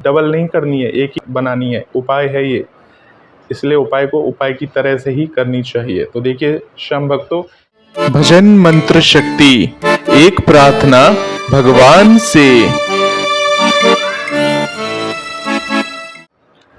Double नहीं करनी है, एक ही बनानी है। उपाय है ये, इसलिए उपाय को उपाय की तरह से ही करनी चाहिए। तो देखिए श्याम भक्तों, भजन मंत्र शक्ति, एक प्रार्थना भगवान से।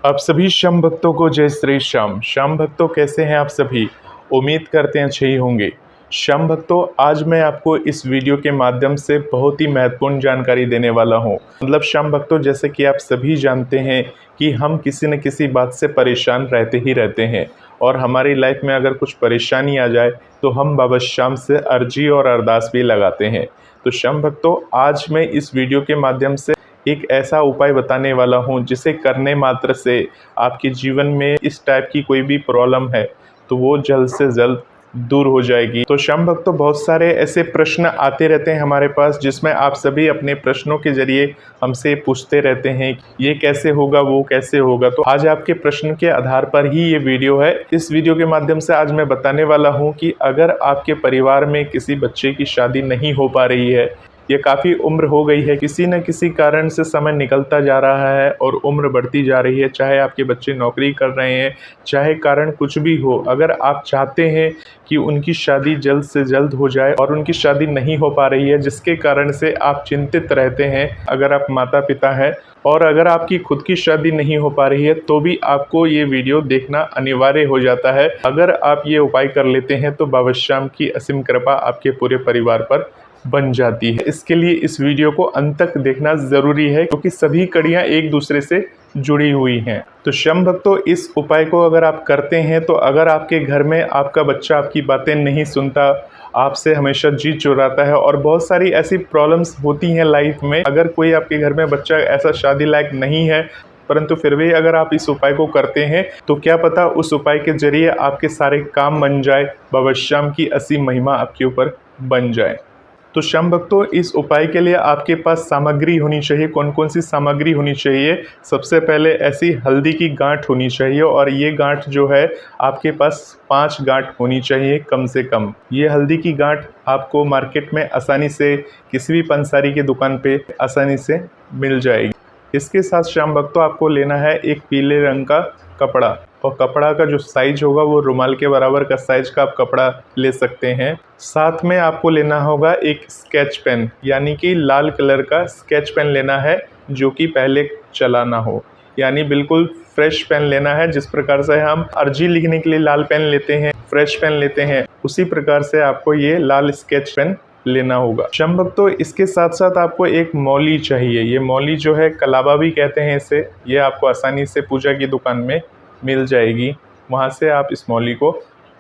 आप सभी श्याम भक्तों को जय श्री श्याम। श्याम भक्तों कैसे हैं आप सभी? उम्मीद करते हैं अच्छे ही होंगे। श्याम भक्तों, आज मैं आपको इस वीडियो के माध्यम से बहुत ही महत्वपूर्ण जानकारी देने वाला हूं। मतलब श्याम भक्तों, जैसे कि आप सभी जानते हैं कि हम किसी न किसी बात से परेशान रहते ही रहते हैं, और हमारी लाइफ में अगर कुछ परेशानी आ जाए तो हम बाबा श्याम से अर्जी और अरदास भी लगाते हैं। तो श्याम भक्तों, आज मैं इस वीडियो के माध्यम से एक ऐसा उपाय बताने वाला हूं जिसे करने मात्र से आपके जीवन में इस टाइप की कोई भी प्रॉब्लम है तो वो जल्द से जल्द दूर हो जाएगी। तो श्याम भक्तों, बहुत सारे ऐसे प्रश्न आते रहते हैं हमारे पास, जिसमें आप सभी अपने प्रश्नों के जरिए हमसे पूछते रहते हैं ये कैसे होगा, वो कैसे होगा। तो आज आपके प्रश्न के आधार पर ही ये वीडियो है। इस वीडियो के माध्यम से आज मैं बताने वाला हूँ कि अगर आपके परिवार में किसी बच्चे की शादी नहीं हो पा रही है, ये काफ़ी उम्र हो गई है, किसी न किसी कारण से समय निकलता जा रहा है और उम्र बढ़ती जा रही है, चाहे आपके बच्चे नौकरी कर रहे हैं, चाहे कारण कुछ भी हो, अगर आप चाहते हैं कि उनकी शादी जल्द से जल्द हो जाए और उनकी शादी नहीं हो पा रही है जिसके कारण से आप चिंतित रहते हैं, अगर आप माता पिता हैं और अगर आपकी खुद की शादी नहीं हो पा रही है, तो भी आपको ये वीडियो देखना अनिवार्य हो जाता है। अगर आप ये उपाय कर लेते हैं तो बाबा श्याम की असीम कृपा आपके पूरे परिवार पर बन जाती है। इसके लिए इस वीडियो को अंत तक देखना जरूरी है, क्योंकि सभी कड़ियां एक दूसरे से जुड़ी हुई हैं। तो श्याम भक्तों, इस उपाय को अगर आप करते हैं तो अगर आपके घर में आपका बच्चा आपकी बातें नहीं सुनता, आपसे हमेशा जी चुराता है और बहुत सारी ऐसी प्रॉब्लम्स होती हैं लाइफ में, अगर कोई आपके घर में बच्चा ऐसा शादी लायक नहीं है परंतु फिर भी अगर आप इस उपाय को करते हैं तो क्या पता उस उपाय के जरिए आपके सारे काम बन जाए, बाबा श्याम की असीम महिमा आपके ऊपर बन जाए। तो श्याम भक्तों, इस उपाय के लिए आपके पास सामग्री होनी चाहिए। कौन कौन सी सामग्री होनी चाहिए? सबसे पहले ऐसी हल्दी की गांठ होनी चाहिए, और ये गांठ जो है आपके पास 5 गांठ होनी चाहिए कम से कम। ये हल्दी की गांठ आपको मार्केट में आसानी से किसी भी पंसारी की दुकान पे आसानी से मिल जाएगी। इसके साथ श्याम भक्तों, आपको लेना है एक पीले रंग का कपड़ा, और कपड़ा का जो साइज होगा वो रुमाल के बराबर का साइज का आप कपड़ा ले सकते हैं। साथ में आपको लेना होगा एक स्केच पेन, यानी कि लाल कलर का स्केच पेन लेना है जो कि पहले चला ना हो, यानी बिल्कुल फ्रेश पेन लेना है। जिस प्रकार से हम अर्जी लिखने के लिए लाल पेन लेते हैं, फ्रेश पेन लेते हैं, उसी प्रकार से आपको ये लाल स्केच पेन लेना होगा। श्याम भक्तों, इसके साथ साथ आपको एक मौली चाहिए। ये मौली जो है कलाबा भी कहते हैं इसे, ये आपको आसानी से पूजा की दुकान में मिल जाएगी, वहाँ से आप इस मौली को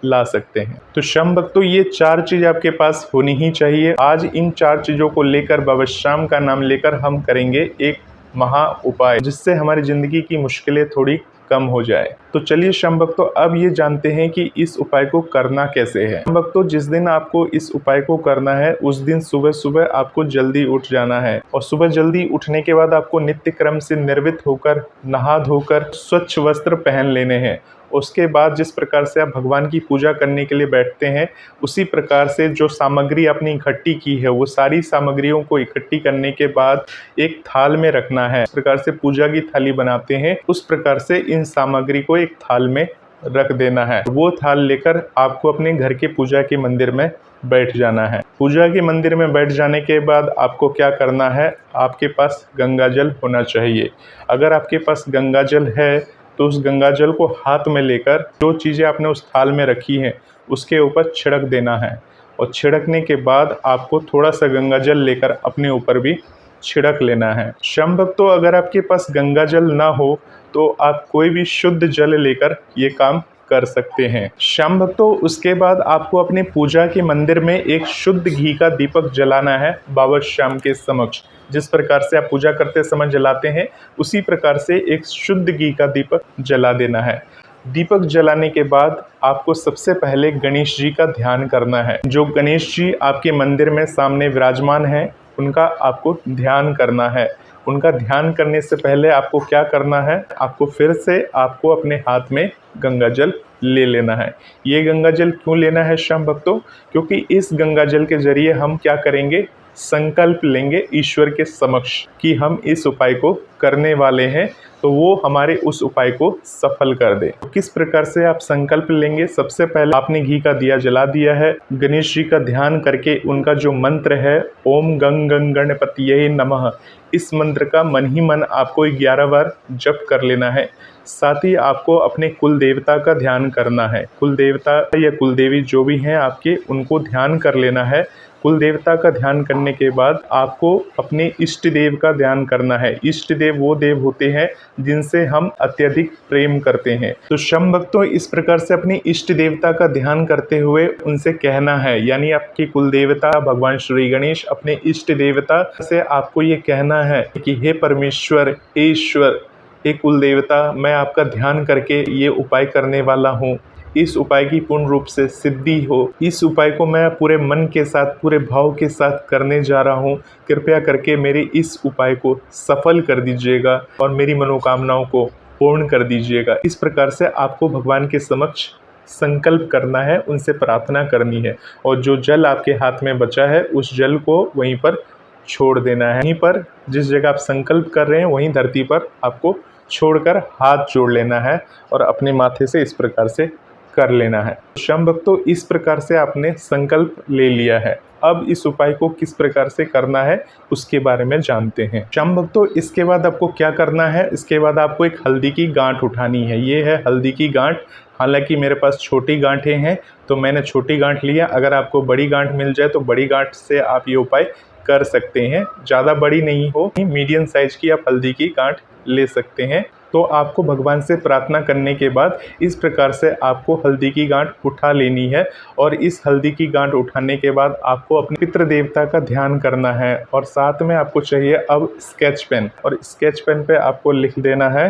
ला सकते हैं। तो श्याम भक्तों, ये 4 चीज़ आपके पास होनी ही चाहिए। आज इन 4 चीज़ों को लेकर बाबा श्याम का नाम लेकर हम करेंगे एक महा उपाय, जिससे हमारी ज़िंदगी की मुश्किलें थोड़ी कम हो जाए। तो चलिए श्याम भक्तों, अब ये जानते हैं कि इस उपाय को करना कैसे है। श्याम भक्तों, जिस दिन आपको इस उपाय को करना है उस दिन सुबह सुबह आपको जल्दी उठ जाना है, और सुबह जल्दी उठने के बाद आपको नित्य क्रम से निर्वित होकर, नहा धोकर स्वच्छ वस्त्र पहन लेने हैं। उसके बाद जिस प्रकार से आप भगवान की पूजा करने के लिए बैठते हैं, उसी प्रकार से जो सामग्री आपने इकट्ठी की है वो सारी सामग्रियों को इकट्ठी करने के बाद एक थाल में रखना है। इस प्रकार से पूजा की थाली बनाते हैं, उस प्रकार से इन सामग्री को एक थाल में रख देना है। वो थाल लेकर आपको अपने घर के पूजा के मंदिर में बैठ जाना है। पूजा के मंदिर में बैठ जाने के बाद आपको क्या करना है, आपके पास गंगा जल होना चाहिए। अगर आपके पास गंगा जल है तो उस गंगा जल को हाथ में लेकर जो चीज़ें आपने उस थाल में रखी हैं उसके ऊपर छिड़क देना है, और छिड़कने के बाद आपको थोड़ा सा गंगा जल लेकर अपने ऊपर भी छिड़क लेना है। श्याम भक्तों, अगर आपके पास गंगा जल ना हो तो आप कोई भी शुद्ध जल लेकर ये काम कर सकते हैं। श्याम भक्तों, उसके बाद आपको अपने पूजा के मंदिर में एक शुद्ध घी का दीपक जलाना है बाबा श्याम के समक्ष। जिस प्रकार से आप पूजा करते समय जलाते हैं उसी प्रकार से एक शुद्ध घी का दीपक जला देना है। दीपक जलाने के बाद आपको सबसे पहले गणेश जी का ध्यान करना है। जो गणेश जी आपके मंदिर में सामने विराजमान हैं उनका आपको ध्यान करना है। उनका ध्यान करने से पहले आपको क्या करना है, आपको फिर से आपको अपने हाथ में गंगा जल ले लेना है। ये गंगा जल क्यों लेना है श्याम भक्तों? क्योंकि इस गंगा जल के जरिए हम क्या करेंगे, संकल्प लेंगे ईश्वर के समक्ष कि हम इस उपाय को करने वाले हैं, तो वो हमारे उस उपाय को सफल कर दे। तो किस प्रकार से आप संकल्प लेंगे? सबसे पहले आपने घी का दिया जला दिया है, गणेश जी का ध्यान करके उनका जो मंत्र है ओम गंग गंग गणपतिये नमः, इस मंत्र का मन ही मन आपको 11 बार जप कर लेना है। साथ ही आपको अपने कुल देवता का ध्यान करना है। कुल देवता या कुल देवी जो भी हैं आपके, उनको ध्यान कर लेना है। कुल देवता का ध्यान करने के बाद आपको अपने इष्ट देव का ध्यान करना है। इष्ट देव वो देव होते हैं जिनसे हम अत्यधिक प्रेम करते हैं। तो शम भक्तों, इस प्रकार से अपनी इष्ट देवता का ध्यान करते हुए उनसे कहना है, यानी आपकी कुल देवता भगवान श्री गणेश, अपने इष्ट देवता से आपको ये कहना है कि हे परमेश्वर, हे ईश्वर, हे कुल देवता, मैं आपका ध्यान करके ये उपाय करने वाला हूँ। इस उपाय की पूर्ण रूप से सिद्धि हो। इस उपाय को मैं पूरे मन के साथ, पूरे भाव के साथ करने जा रहा हूँ। कृपया करके मेरे इस उपाय को सफल कर दीजिएगा और मेरी मनोकामनाओं को पूर्ण कर दीजिएगा। इस प्रकार से आपको भगवान के समक्ष संकल्प करना है, उनसे प्रार्थना करनी है। और जो जल आपके हाथ में बचा है उस जल को वहीं पर छोड़ देना है। वहीं पर जिस जगह आप संकल्प कर रहे हैं वहीं धरती पर आपको छोड़कर हाथ जोड़ लेना है और अपने माथे से इस प्रकार से कर लेना है। शम भक्तों, इस प्रकार से आपने संकल्प ले लिया है। अब इस उपाय को किस प्रकार से करना है उसके बारे में जानते हैं। शम भक्तों, इसके बाद आपको क्या करना है? इसके बाद आपको एक हल्दी की गांठ उठानी है। ये है हल्दी की गांठ। हालांकि मेरे पास छोटी गांठें हैं तो मैंने छोटी गांठ लिया। अगर आपको बड़ी गांठ मिल जाए तो बड़ी गांठ से आप ये उपाय कर सकते हैं। ज़्यादा बड़ी नहीं हो, मीडियम साइज की आप हल्दी की गांठ ले सकते हैं। तो आपको भगवान से प्रार्थना करने के बाद इस प्रकार से आपको हल्दी की गांठ उठा लेनी है। और इस हल्दी की गांठ उठाने के बाद आपको अपने पितृ देवता का ध्यान करना है। और साथ में आपको चाहिए अब स्केच पेन, और स्केच पेन पे आपको लिख देना है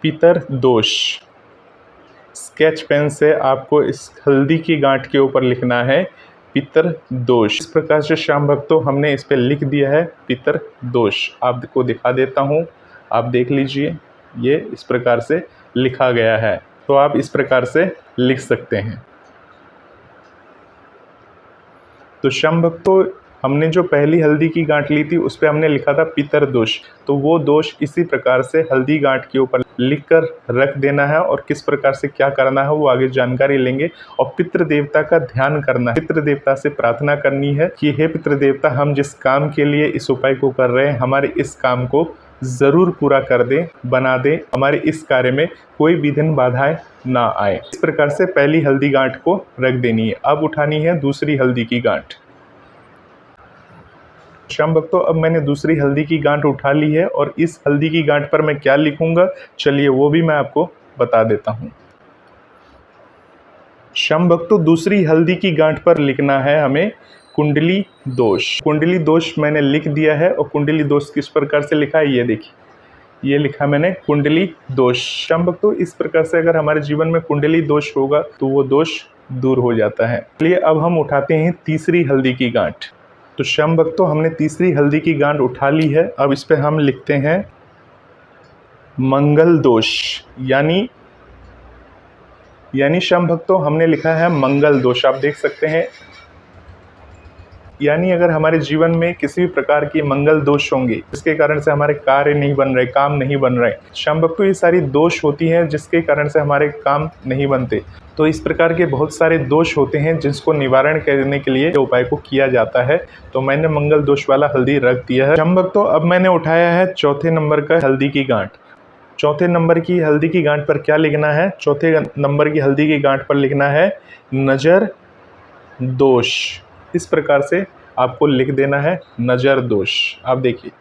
पितर दोष। स्केच पेन से आपको इस हल्दी की गांठ के ऊपर लिखना है पितर दोष। इस प्रकार से श्याम भक्तों, हमने इस पे लिख दिया है पितर दोष। आपको दिखा देता हूँ, आप देख लीजिए, ये इस प्रकार से लिखा गया है। तो आप इस प्रकार से लिख सकते हैं। तो श्याम भक्तों, हमने जो पहली हल्दी की गांठ ली थी उस पे हमने लिखा था पितर दोष। तो वो दोष इसी प्रकार से हल्दी गांठ के ऊपर लिखकर रख देना है। और किस प्रकार से क्या करना है वो आगे जानकारी लेंगे। और पितृ देवता का ध्यान करना है। पितृ देवता से प्रार्थना करनी है कि हे पितृ देवता, हम जिस काम के लिए इस उपाय को कर रहे हैं, हमारे इस काम को ज़रूर पूरा कर दे, बना दे, हमारे इस कार्य में कोई विघ्न बाधाएं ना आए। इस प्रकार से पहली हल्दी गांठ को रख देनी है। अब उठानी है दूसरी हल्दी की गांठ। श्याम भक्तों, अब मैंने दूसरी हल्दी की गांठ उठा ली है और इस हल्दी की गांठ पर मैं क्या लिखूंगा, चलिए वो भी मैं आपको बता देता हूँ। श्याम भक्तों, दूसरी हल्दी की गांठ पर लिखना है हमें कुंडली दोष। कुंडली दोष मैंने लिख दिया है। और कुंडली दोष किस प्रकार से लिखा है ये देखिए, ये लिखा मैंने कुंडली दोष। श्याम भक्तों, इस प्रकार से अगर हमारे जीवन में कुंडली दोष होगा तो वो दोष दूर हो जाता है। चलिए अब हम उठाते हैं तीसरी हल्दी की गांठ। तो श्याम भक्तों, हमने तीसरी हल्दी की गांठ उठा ली है। अब इस पे हम लिखते हैं मंगल दोष। यानी श्याम भक्तों, हमने लिखा है मंगल दोष। आप देख सकते हैं, यानी अगर हमारे जीवन में किसी भी प्रकार की मंगल दोष होंगे जिसके कारण से हमारे कार्य नहीं बन रहे, काम नहीं बन रहे। श्याम भक्तों, ये सारी दोष होती हैं जिसके कारण से हमारे काम नहीं बनते। तो इस प्रकार के बहुत सारे दोष होते हैं जिसको निवारण करने के लिए उपाय को किया जाता है। तो मैंने मंगल दोष वाला हल्दी रख दिया है। श्याम भक्तों, अब मैंने उठाया है चौथे नंबर का हल्दी की गांठ। चौथे नंबर की हल्दी की गांठ पर क्या लिखना है? चौथे नंबर की हल्दी की गांठ पर लिखना है नजर दोष। इस प्रकार से आपको लिख देना है नज़र दोष। आप देखिए,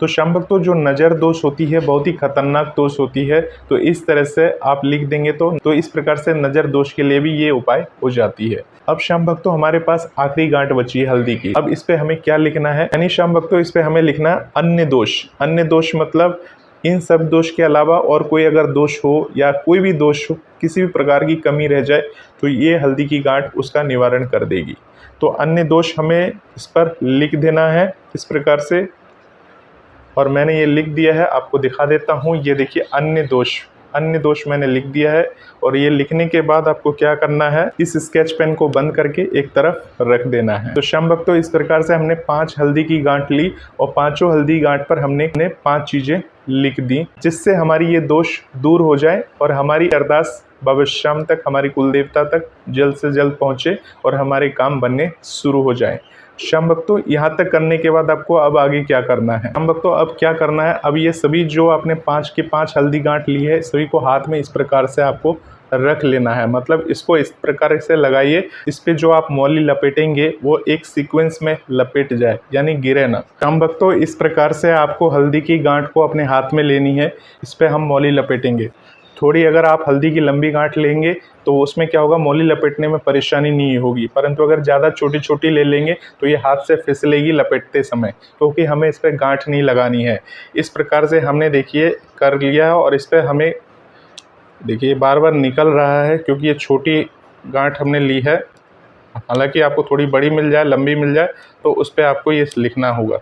तो श्याम भक्तों, जो नज़र दोष होती है बहुत ही खतरनाक दोष होती है। तो इस तरह से आप लिख देंगे तो इस प्रकार से नज़र दोष के लिए भी ये उपाय हो जाती है। अब श्याम भक्तों, हमारे पास आखिरी गांठ बची है हल्दी की। अब इस पे हमें क्या लिखना है? यानी श्याम भक्तों, इस पे हमें लिखना अन्य दोष। अन्य दोष मतलब इन सब दोष के अलावा और कोई अगर दोष हो या कोई भी दोष हो, किसी भी प्रकार की कमी रह जाए तो ये हल्दी की गांठ उसका निवारण कर देगी। तो अन्य दोष हमें इस पर लिख देना है इस प्रकार से। और मैंने ये लिख दिया है, आपको दिखा देता हूँ। ये देखिए अन्य दोष अन्य दोष मैंने लिख दिया है। और ये लिखने के बाद आपको क्या करना है, इस स्केच पेन को बंद करके एक तरफ रख देना है। तो शम भक्तों, इस प्रकार से हमने 5 हल्दी की गांठ ली और 5 हल्दी गांठ पर हमने 5 चीजें लिख दी, जिससे हमारी ये दोष दूर हो जाए और हमारी अरदास बाबा श्याम तक, हमारी कुलदेवता तक जल्द से जल्द पहुंचे और हमारे काम बनने शुरू हो जाए। शम भक्तों, यहाँ तक करने के बाद आपको अब आगे क्या करना है। शम भक्तों, अब क्या करना है, अब ये सभी जो आपने 5 के 5 हल्दी गांठ ली है, सभी को हाथ में इस प्रकार से आपको रख लेना है। मतलब इसको इस प्रकार से लगाइए, इस पे जो आप मौली लपेटेंगे वो एक सीक्वेंस में लपेट जाए, यानी गिरे ना। शम भक्तों, इस प्रकार से आपको हल्दी की गांठ को अपने हाथ में लेनी है, इस पे हम मौली लपेटेंगे। थोड़ी अगर आप हल्दी की लंबी गांठ लेंगे तो उसमें क्या होगा, मौली लपेटने में परेशानी नहीं होगी, परंतु अगर ज़्यादा छोटी छोटी ले लेंगे तो ये हाथ से फिसलेगी लपेटते समय, क्योंकि हमें इस पर गांठ नहीं लगानी है। इस प्रकार से हमने देखिए कर लिया है और इस पर हमें देखिए बार बार निकल रहा है, क्योंकि ये छोटी गांठ हमने ली है। हालांकि आपको थोड़ी बड़ी मिल जाए, लंबी मिल जाए, तो उस पर आपको ये लिखना होगा।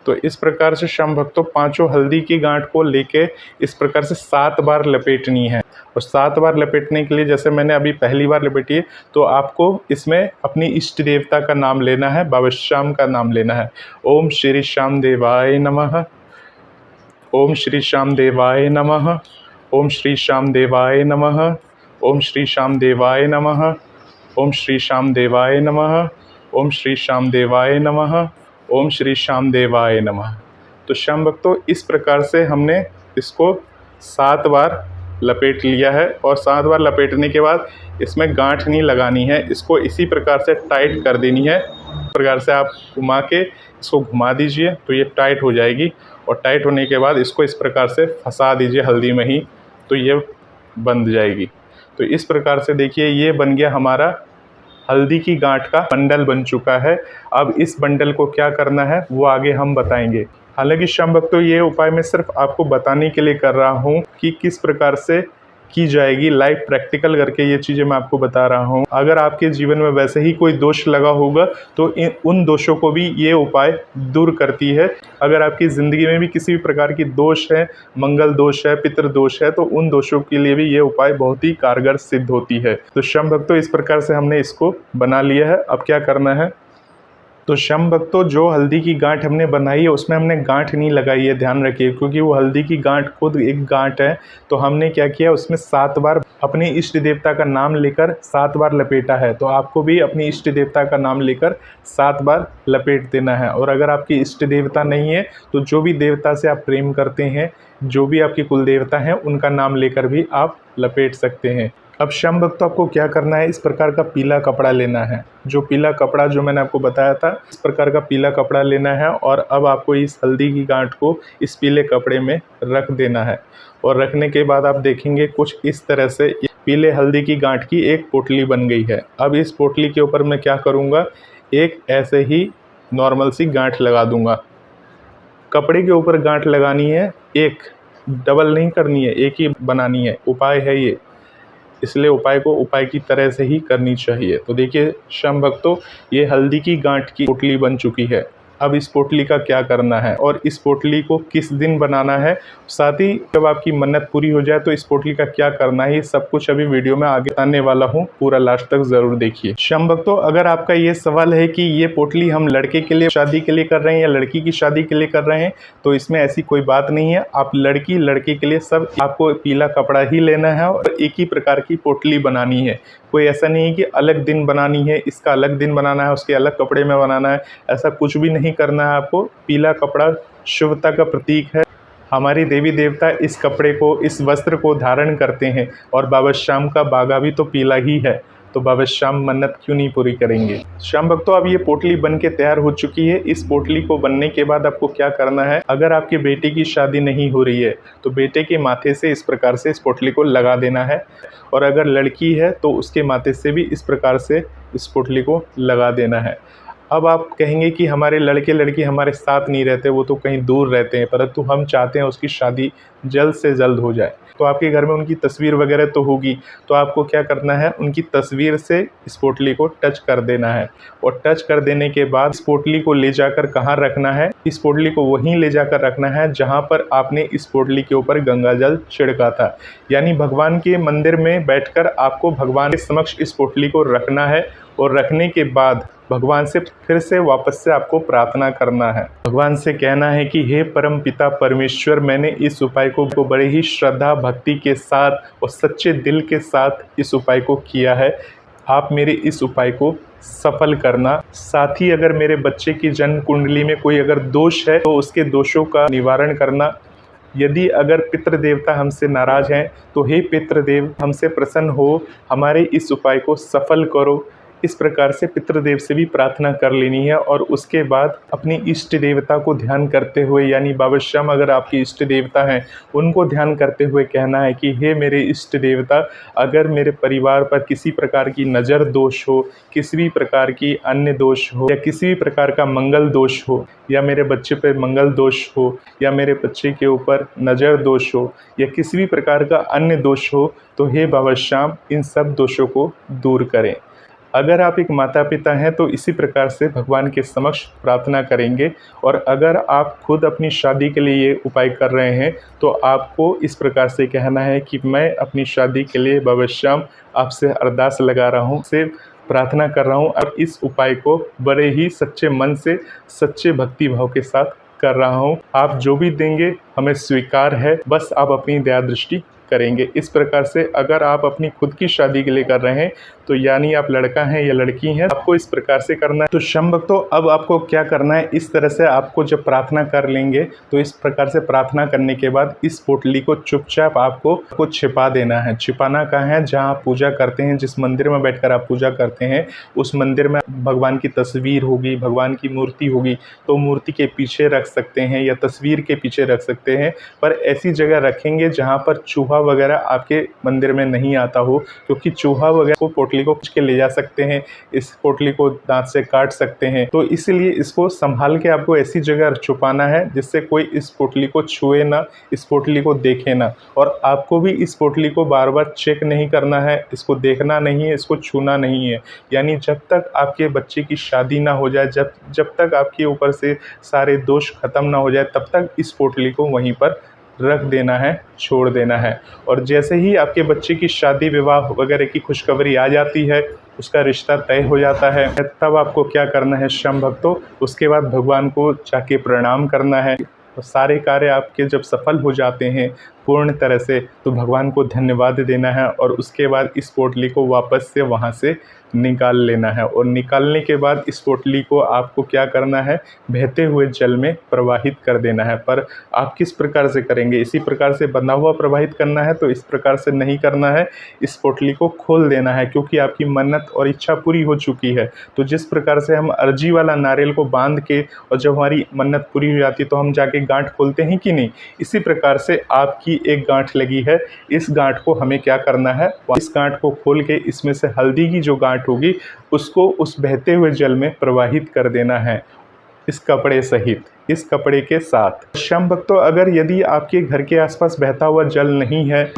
तो इस प्रकार से शम भक्तों, 5 हल्दी की गांठ को लेके इस प्रकार से 7 बार लपेटनी है। और 7 बार लपेटने के लिए, जैसे मैंने अभी पहली बार लपेटी है, तो आपको इसमें अपनी इष्ट देवता का नाम लेना है, बाबा श्याम का नाम लेना है। ओम श्री श्याम देवाय नमः, ओम श्री श्याम देवाय नमः, ओम श्री श्याम देवाय नमः, ओम श्री श्याम देवाय नमः, ओम श्री श्याम देवाय नमः, ओम श्री श्याम देवाय नमः, ओम श्री श्याम देवाय नमः। तो श्याम भक्तों, इस प्रकार से हमने इसको 7 बार लपेट लिया है। और 7 बार लपेटने के बाद इसमें गांठ नहीं लगानी है, इसको इसी प्रकार से टाइट कर देनी है। इस प्रकार से आप घुमा के इसको घुमा दीजिए तो ये टाइट हो जाएगी। और टाइट होने के बाद इसको इस प्रकार से फंसा दीजिए हल्दी में ही, तो ये बंध जाएगी। तो इस प्रकार से देखिए ये बन गया हमारा हल्दी की गांठ का बंडल बन चुका है। अब इस बंडल को क्या करना है वो आगे हम बताएंगे। हालांकि शम भक्तों, ये उपाय मैं सिर्फ आपको बताने के लिए कर रहा हूँ कि किस प्रकार से की जाएगी, लाइव प्रैक्टिकल करके ये चीज़ें मैं आपको बता रहा हूँ। अगर आपके जीवन में वैसे ही कोई दोष लगा होगा तो उन दोषों को भी ये उपाय दूर करती है। अगर आपकी ज़िंदगी में भी किसी भी प्रकार की दोष है, मंगल दोष है, पितृ दोष है, तो उन दोषों के लिए भी ये उपाय बहुत ही कारगर सिद्ध होती है। तो शम भक्तों, इस प्रकार से हमने इसको बना लिया है। अब क्या करना है, तो शम भक्तों, जो हल्दी की गांठ हमने बनाई है उसमें हमने गांठ नहीं लगाई है, ध्यान रखिए, क्योंकि वो हल्दी की गांठ खुद एक गांठ है। तो हमने क्या किया, उसमें 7 बार अपने इष्ट देवता का नाम लेकर 7 बार लपेटा है। तो आपको भी अपनी इष्ट देवता का नाम लेकर 7 बार लपेट देना है। और अगर आपकी इष्ट देवता नहीं है तो जो भी देवता से आप प्रेम करते हैं, जो भी आपकी कुल देवता हैं, उनका नाम लेकर भी आप लपेट सकते हैं। अब शम भक्तों, आपको क्या करना है, इस प्रकार का पीला कपड़ा लेना है। जो पीला कपड़ा जो मैंने आपको बताया था, इस प्रकार का पीला कपड़ा लेना है। और अब आपको इस हल्दी की गांठ को इस पीले कपड़े में रख देना है। और रखने के बाद आप देखेंगे कुछ इस तरह से पीले हल्दी की गांठ की एक पोटली बन गई है। अब इस पोटली के ऊपर मैं क्या करूँगा, एक ऐसे ही नॉर्मल सी गांठ लगा दूँगा। कपड़े के ऊपर गांठ लगानी है, एक, डबल नहीं करनी है, एक ही बनानी है। उपाय है ये, इसलिए उपाय को उपाय की तरह से ही करनी चाहिए। तो देखिए शम भक्तों, ये हल्दी की गांठ की पोटली बन चुकी है। अब इस पोटली का क्या करना है और इस पोटली को किस दिन बनाना है, साथ ही जब आपकी मन्नत पूरी हो जाए तो इस पोटली का क्या करना है, ये सब कुछ अभी वीडियो में आगे आने वाला हूँ, पूरा लास्ट तक जरूर देखिए। शम भक्तों, अगर आपका ये सवाल है कि ये पोटली हम लड़के के लिए शादी के लिए कर रहे हैं या लड़की की शादी के लिए कर रहे हैं, तो इसमें ऐसी कोई बात नहीं है। आप लड़की लड़के के लिए सब आपको पीला कपड़ा ही लेना है और एक ही प्रकार की पोटली बनानी है। कोई ऐसा नहीं है कि अलग दिन बनानी है, इसका अलग दिन बनाना है, उसके अलग कपड़े में बनाना है, ऐसा कुछ भी नहीं करना है आपको। पीला कपड़ा शुभता का प्रतीक है। हमारी देवी देवता इस कपड़े को, इस वस्त्र को धारण करते हैं। और बाबा श्याम का बागा भी तो पीला ही है, तो बाबा श्याम मन्नत क्यों नहीं पूरी करेंगे। श्याम भक्तों, अब ये पोटली बन के तैयार हो चुकी है। इस पोटली को बनने के बाद आपको क्या करना है, अगर आपके बेटे की शादी नहीं हो रही है तो बेटे के माथे से इस प्रकार से इस पोटली को लगा देना है। और अगर लड़की है तो उसके माथे से भी इस प्रकार से इस पोटली को लगा देना है। अब आप कहेंगे कि हमारे लड़के लड़की हमारे साथ नहीं रहते, वो तो कहीं दूर रहते हैं, परंतु हम चाहते हैं उसकी शादी जल्द से जल्द हो जाए। तो आपके घर में उनकी तस्वीर वगैरह तो होगी, तो आपको क्या करना है, उनकी तस्वीर से इस पोटली को टच कर देना है। और टच कर देने के बाद इस पोटली को ले जाकर कहाँ रखना है, इस पोटली को वहीं ले जाकर रखना है जहाँ पर आपने इस पोटली के ऊपर गंगा जल छिड़का था। यानी भगवान के मंदिर में बैठकर आपको भगवान के समक्ष इस पोटली को रखना है और रखने के बाद भगवान से फिर से वापस से आपको प्रार्थना करना है। भगवान से कहना है कि हे परम पिता परमेश्वर, मैंने इस उपाय को बड़े ही श्रद्धा भक्ति के साथ और सच्चे दिल के साथ इस उपाय को किया है। आप मेरे इस उपाय को सफल करना। साथ ही अगर मेरे बच्चे की जन्म कुंडली में कोई अगर दोष है तो उसके दोषों का निवारण करना। यदि अगर पितृ देवता हमसे नाराज़ हैं तो हे पितृदेव हमसे प्रसन्न हो, हमारे इस उपाय को सफल करो। इस प्रकार से पितृदेव से भी प्रार्थना कर लेनी है। और उसके बाद अपनी इष्ट देवता को ध्यान करते हुए, यानी बाबा श्याम अगर आपके इष्ट देवता हैं उनको ध्यान करते हुए कहना है कि हे मेरे इष्ट देवता, अगर मेरे परिवार पर किसी प्रकार की नज़र दोष हो, किसी भी प्रकार की अन्य दोष हो, या किसी भी प्रकार का मंगल दोष हो, या मेरे बच्चे पर मंगल दोष हो, या मेरे बच्चे के ऊपर नज़र दोष हो, या किसी भी प्रकार का अन्य दोष हो, तो हे बाबा श्याम इन सब दोषों को दूर करें। अगर आप एक माता पिता हैं तो इसी प्रकार से भगवान के समक्ष प्रार्थना करेंगे। और अगर आप खुद अपनी शादी के लिए ये उपाय कर रहे हैं तो आपको इस प्रकार से कहना है कि मैं अपनी शादी के लिए बाबा श्याम आपसे अरदास लगा रहा हूँ, से प्रार्थना कर रहा हूँ और इस उपाय को बड़े ही सच्चे मन से, सच्चे भक्ति भाव के साथ कर रहा हूँ। आप जो भी देंगे हमें स्वीकार है, बस आप अपनी दया दृष्टि करेंगे। इस प्रकार से अगर आप अपनी खुद की शादी के लिए कर रहे हैं तो यानी आप लड़का हैं या लड़की हैं, आपको इस प्रकार से करना है। तो शम भक्तों, अब आपको क्या करना है, इस तरह से आपको जब प्रार्थना कर लेंगे तो इस प्रकार से प्रार्थना करने के बाद इस पोटली को चुपचाप आपको छिपा देना है। छिपाना कहाँ है, जहाँ आप पूजा करते हैं, जिस मंदिर में बैठकर आप पूजा करते हैं उस मंदिर में भगवान की तस्वीर होगी, भगवान की मूर्ति होगी, तो मूर्ति के पीछे रख सकते हैं या तस्वीर के पीछे रख सकते हैं, पर ऐसी जगह रखेंगे जहाँ पर चूहा वगैरह आपके मंदिर में नहीं आता हो, क्योंकि चूहा वगैरह को पोटली को खींच के ले जा सकते हैं, इस पोटली को दांत से काट सकते हैं। तो इसलिए इसको संभाल के आपको ऐसी जगह छुपाना है जिससे कोई इस पोटली को छुए ना, इस पोटली को देखे ना। और आपको भी इस पोटली को बार बार चेक नहीं करना है, इसको देखना नहीं है, इसको छूना नहीं है। यानी जब तक आपके बच्चे की शादी ना हो जाए, जब तक आपके ऊपर से सारे दोष खत्म ना हो जाए, तब तक इस पोटली को वहीं पर रख देना है, छोड़ देना है। और जैसे ही आपके बच्चे की शादी विवाह वगैरह की खुशखबरी आ जाती है, उसका रिश्ता तय हो जाता है, तब आपको क्या करना है शम भक्तों, उसके बाद भगवान को जाके प्रणाम करना है। और सारे कार्य आपके जब सफल हो जाते हैं पूर्ण तरह से, तो भगवान को धन्यवाद देना है और उसके बाद इस पोटली को वापस से वहाँ से निकाल लेना है। और निकालने के बाद इस पोटली को आपको क्या करना है, बहते हुए जल में प्रवाहित कर देना है। पर आप किस प्रकार से करेंगे, इसी प्रकार से बंधा हुआ प्रवाहित करना है, तो इस प्रकार से नहीं करना है, इस पोटली को खोल देना है, क्योंकि आपकी मन्नत और इच्छा पूरी हो चुकी है। तो जिस प्रकार से हम अर्जी वाला नारियल को बांध के और जब हमारी मन्नत पूरी हो जाती है तो हम जाके गांठ खोलते हैं कि नहीं, इसी प्रकार से आपकी एक गांठ लगी है, इस गांठ को हमें क्या करना है, इस गांठ को खोल के इसमें से हल्दी की जो गांठ होगी उसको उस बहते हुए जल में प्रवाहित कर देना है, इस कपड़े सहित, इस कपड़े के साथ। शम भक्तों, अगर यदि आपके घर के आसपास बहता हुआ जल नहीं है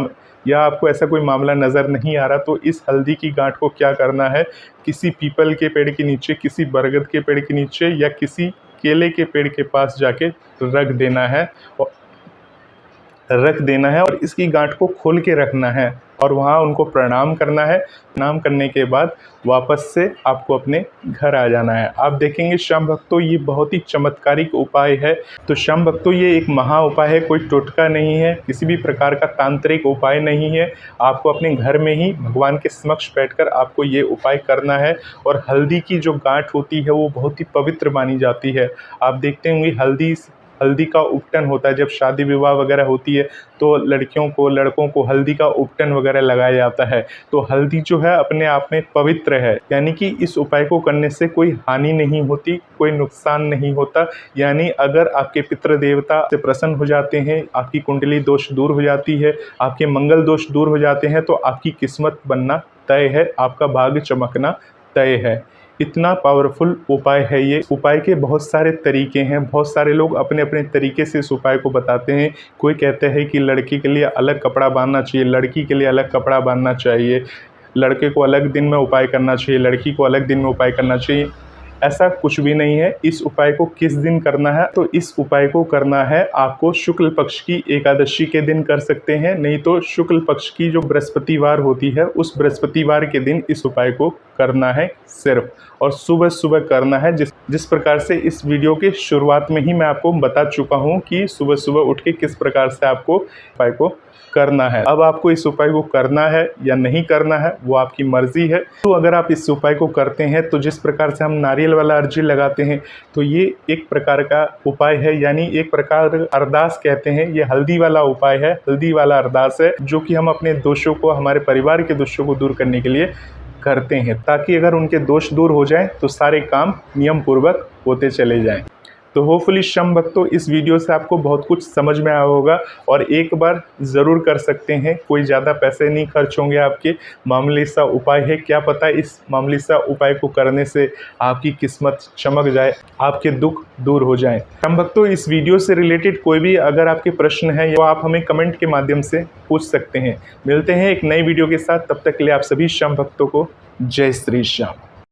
या आपको ऐसा कोई मामला नज़र नहीं आ रहा, तो इस हल्दी की गांठ को क्या करना है, किसी पीपल के पेड़ के नीचे, किसी बरगद के पेड़ के नीचे या किसी केले के पेड़ के पास जाके रख देना है और इसकी गांठ को खोल के रखना है और वहाँ उनको प्रणाम करना है। प्रणाम करने के बाद वापस से आपको अपने घर आ जाना है। आप देखेंगे शम भक्तों, ये बहुत ही चमत्कारिक उपाय है। तो शम भक्तों, ये एक महा उपाय है, कोई टोटका नहीं है, किसी भी प्रकार का तांत्रिक उपाय नहीं है। आपको अपने घर में ही भगवान के समक्ष बैठकर आपको ये उपाय करना है। और हल्दी की जो गांठ होती है वो बहुत ही पवित्र मानी जाती है। आप देखते होंगे हल्दी का उपटन होता है, जब शादी विवाह वगैरह होती है तो लड़कियों को, लड़कों को हल्दी का उपटन वगैरह लगाया जाता है। तो हल्दी जो है अपने आप में पवित्र है, यानी कि इस उपाय को करने से कोई हानि नहीं होती, कोई नुकसान नहीं होता। यानी अगर आपके पितृ देवता से प्रसन्न हो जाते हैं, आपकी कुंडली दोष दूर हो जाती है, आपके मंगल दोष दूर हो जाते हैं, तो आपकी किस्मत बनना तय है, आपका भाग्य चमकना तय है। इतना पावरफुल उपाय है ये। उपाय के बहुत सारे तरीके हैं, बहुत सारे लोग अपने अपने तरीके से इस उपाय को बताते हैं। कोई कहते हैं कि लड़की के लिए अलग कपड़ा बांधना चाहिए, लड़की के लिए अलग कपड़ा बांधना चाहिए, लड़के को अलग दिन में उपाय करना चाहिए, लड़की को अलग दिन में उपाय करना चाहिए। ऐसा कुछ भी नहीं है। इस उपाय को किस दिन करना है, तो इस उपाय को करना है आपको शुक्ल पक्ष की एकादशी के दिन कर सकते हैं, नहीं तो शुक्ल पक्ष की जो बृहस्पतिवार होती है उस बृहस्पतिवार के दिन इस उपाय को करना है सिर्फ, और सुबह सुबह करना है। जिस प्रकार से इस वीडियो के शुरुआत में ही मैं आपको बता चुका हूँ कि सुबह सुबह उठ के किस प्रकार से आपको उपाय को करना है। अब आपको इस उपाय को करना है या नहीं करना है वो आपकी मर्जी है। तो अगर आप इस उपाय को करते हैं तो जिस प्रकार से हम नारियल वाला अर्जी लगाते हैं, तो ये एक प्रकार का उपाय है, यानी एक प्रकार अरदास कहते हैं। ये हल्दी वाला उपाय है, हल्दी वाला अरदास है, जो कि हम अपने दोषों को, हमारे परिवार के दोषों को दूर करने के लिए करते हैं, ताकि अगर उनके दोष दूर हो जाएं तो सारे काम नियम पूर्वक होते चले जाएं। तो होपफुली शम भक्तों, इस वीडियो से आपको बहुत कुछ समझ में आया होगा और एक बार ज़रूर कर सकते हैं। कोई ज़्यादा पैसे नहीं खर्च होंगे आपके। मामूली सा उपाय है, क्या पता इस मामूली सा उपाय को करने से आपकी किस्मत चमक जाए, आपके दुख दूर हो जाएं। शम भक्तों, इस वीडियो से रिलेटेड कोई भी अगर आपके प्रश्न हैं तो आप हमें कमेंट के माध्यम से पूछ सकते हैं। मिलते हैं एक नई वीडियो के साथ, तब तक के लिए आप सभी शम भक्तों को जय श्री श्याम।